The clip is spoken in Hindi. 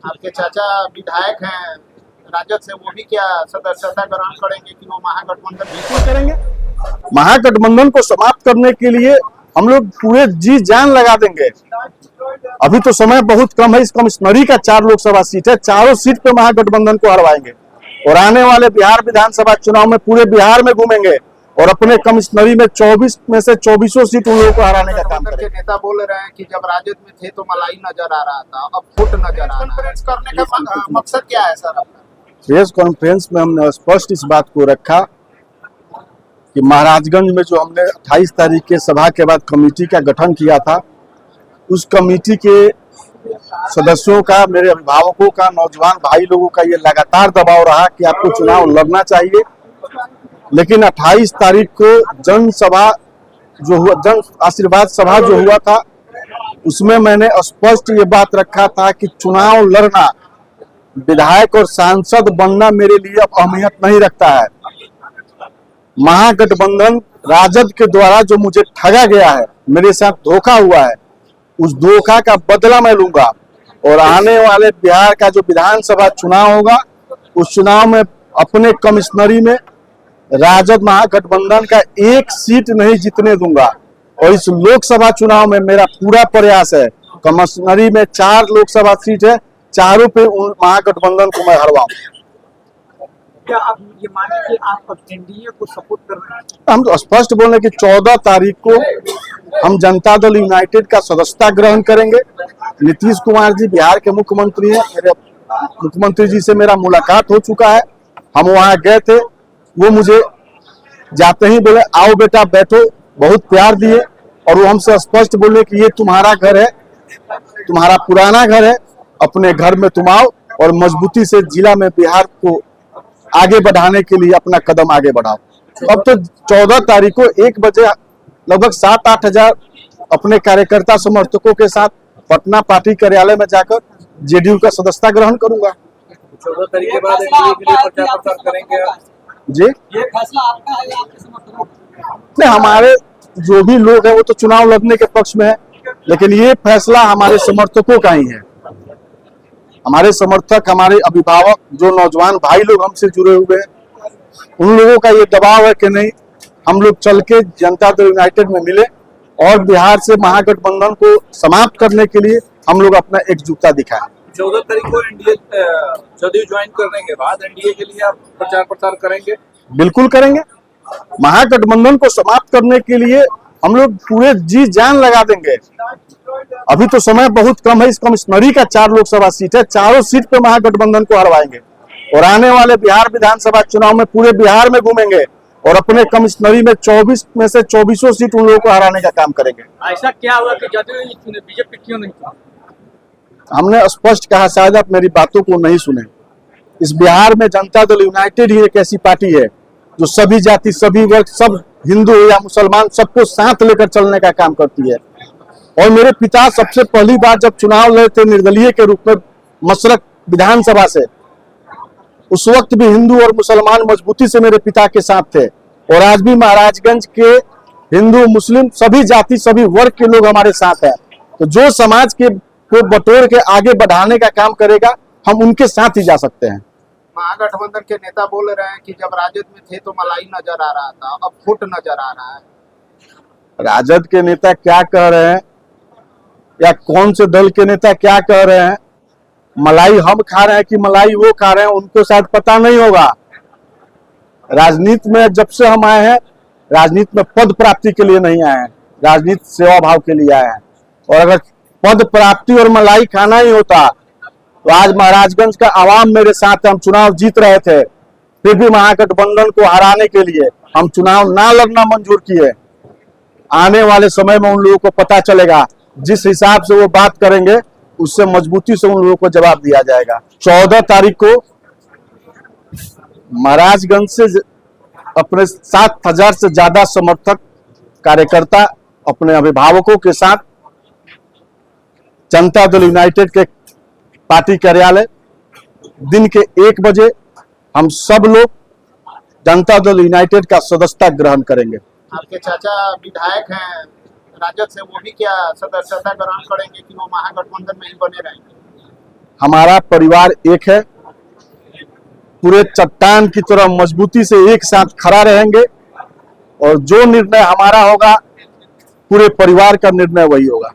आपके चाचा विधायक हैं राजद से, वो भी क्या सदस्यता ग्रहण करेंगे कि वो महागठबंधन बिल्कुल करेंगे। महागठबंधन को समाप्त करने के लिए हम लोग पूरे जी जान लगा देंगे। अभी तो समय बहुत कम है। इस कमिश्नरी का 4 लोकसभा सीट है, चारों सीट पे महागठबंधन को हरवाएंगे और आने वाले बिहार विधानसभा चुनाव में पूरे बिहार में घूमेंगे और अपने कमिश्नरी में 24 में से 24 सीट उन लोगों को हराने का काम करेंगे। नेता बोल रहे हैं कि जब राजद में थे तो मलाई नजर आ रहा था, अब फुट नजर आ रहा है। करने का मकसद क्या है सर आपका? प्रेस कॉन्फ्रेंस में हमने स्पष्ट इस बात को रखा कि महाराजगंज में जो हमने 28 तारीख के सभा के बाद कमेटी का गठन किया था, उस कमेटी के सदस्यों का, मेरे अभिभावकों का, नौजवान भाई लोगों का ये लगातार दबाव रहा कि आपको चुनाव लड़ना चाहिए। लेकिन 28 तारीख को जनसभा जो हुआ, जन आशीर्वाद सभा जो हुआ था, उसमें मैंने स्पष्ट ये बात रखा था कि चुनाव लड़ना, विधायक और सांसद बनना मेरे लिए अब अहमियत नहीं रखता है। महागठबंधन राजद के द्वारा जो मुझे ठगा गया है, मेरे साथ धोखा हुआ है, उस धोखा का बदला मैं लूंगा और आने वाले बिहार का जो विधानसभा चुनाव होगा, उस चुनाव में अपने कमिश्नरी में राजद महागठबंधन का 1 सीट नहीं जीतने दूंगा। और इस लोकसभा चुनाव में मेरा पूरा प्रयास है, कमिश्नरी में 4 लोकसभा सीट है, चारों पे महागठबंधन को मैं हरवाऊं। क्या आप ये माने कि आप एनडीए को सपोर्ट कर रहे हैं? हम तो स्पष्ट बोल रहे हैं कि 14 तारीख को हम जनता दल यूनाइटेड का सदस्यता ग्रहण करेंगे। नीतीश कुमार जी बिहार के मुख्यमंत्री हैं, मेरे मुख्यमंत्री जी से मेरा मुलाकात हो चुका है, हम वहां गए थे। वो मुझे जाते ही बोले आओ बेटा बैठो, बहुत प्यार दिए और वो हमसे स्पष्ट बोले कि ये तुम्हारा घर है, तुम्हारा पुराना घर है, अपने घर में तुम आओ और मजबूती से जिला में बिहार को आगे बढ़ाने के लिए अपना कदम आगे बढ़ाओ। अब तो 14 तारीख को 1 बजे लगभग 7-8 हजार अपने कार्यकर्ता समर्थकों के साथ पटना पार्टी कार्यालय में जाकर जेडीयू का सदस्यता ग्रहण करूंगा। 14 तारीख के बाद एनडीए के लिए प्रचार प्रसार करेंगे जी? ये फैसला आपका है या आपके समर्थकों का? नहीं, हमारे जो भी लोग हैं वो तो चुनाव लड़ने के पक्ष में है, लेकिन ये फैसला हमारे समर्थकों का ही है। हमारे समर्थक, हमारे अभिभावक, जो नौजवान भाई लोग हमसे जुड़े हुए हैं, उन लोगों का ये दबाव है कि नहीं, हम लोग चल के जनता दल यूनाइटेड में मिले और बिहार से महागठबंधन को समाप्त करने के लिए हम लोग अपना एकजुटता दिखाएं। 14 तारीख को एनडीए जदयू ज्वाइन करने के बाद एनडीए के लिए आप प्रचार प्रसार करेंगे? बिल्कुल करेंगे। महागठबंधन को समाप्त करने के लिए हम लोग पूरे जी जान लगा देंगे। अभी तो समय बहुत कम है। इस कमिश्नरी का 4 लोकसभा सीट है, चारों सीट पे महागठबंधन को हरवाएंगे और आने वाले बिहार विधानसभा चुनाव में पूरे बिहार में घूमेंगे और अपने कमिश्नरी में 24 में से 24 सीट उन लोगों को हराने का काम करेंगे। ऐसा क्या हुआ कि जदयू बीजेपी क्यों नहीं चुना? हमने स्पष्ट कहा, शायद आप मेरी बातों को नहीं सुने। इस बिहार में जनता दल यूनाइटेड ही एक ऐसी पार्टी है जो सभी जाति, सभी वर्ग, सब हिंदू या मुसलमान, सबको साथ लेकर चलने का काम करती है। और मेरे पिता सबसे पहली बार जब चुनाव लड़े थे निर्दलीय के रूप में मशरक विधानसभा से, उस वक्त भी हिंदू और मुसलमान मजबूती से मेरे पिता के साथ थे और आज भी महाराजगंज के हिंदू, मुस्लिम, सभी जाति, सभी वर्ग के लोग हमारे साथ हैं। तो जो समाज के को बटोर के आगे बढ़ाने का काम करेगा, हम उनके साथ ही जा सकते हैं। महागठबंधन के नेता बोल रहे हैं कि जब राजद में थे तो मलाई नजर आ रहा था, अब फुट नजर आ रहा है। राजद के नेता क्या कह रहे हैं या कौन से दल के नेता क्या कह रहे हैं, मलाई हम खा रहे हैं कि मलाई वो खा रहे हैं, उनको शायद पता नहीं होगा। राजनीति में जब से हम आए हैं, राजनीति में पद प्राप्ति के लिए नहीं आए हैं, राजनीति सेवा भाव के लिए आए हैं। और अगर पद प्राप्ति और मलाई खाना ही होता तो आज महाराजगंज का आवाम मेरे साथ है। हम चुनाव जीत रहे थे, फिर भी महागठबंधन को हराने के लिए हम चुनाव ना लड़ना मंजूर किए। आने वाले समय में उन लोगों को पता चलेगा, जिस हिसाब से वो बात करेंगे उससे मजबूती से उन लोगों को जवाब दिया जाएगा। 14 तारीख को महाराजगंज से अपने 7,000 से ज्यादा समर्थक कार्यकर्ता अपने अभिभावकों के साथ जनता दल यूनाइटेड के पार्टी कार्यालय दिन के 1 बजे हम सब लोग जनता दल यूनाइटेड का सदस्यता ग्रहण करेंगे। आपके चाचा विधायक हैं राजद से, वो भी क्या सदस्यता ग्रहण करेंगे कि वो महागठबंधन में ही बने रहेंगे? हमारा परिवार एक है, पूरे चट्टान की तरह मजबूती से एक साथ खड़ा रहेंगे और जो निर्णय हमारा होगा पूरे परिवार का निर्णय वही होगा।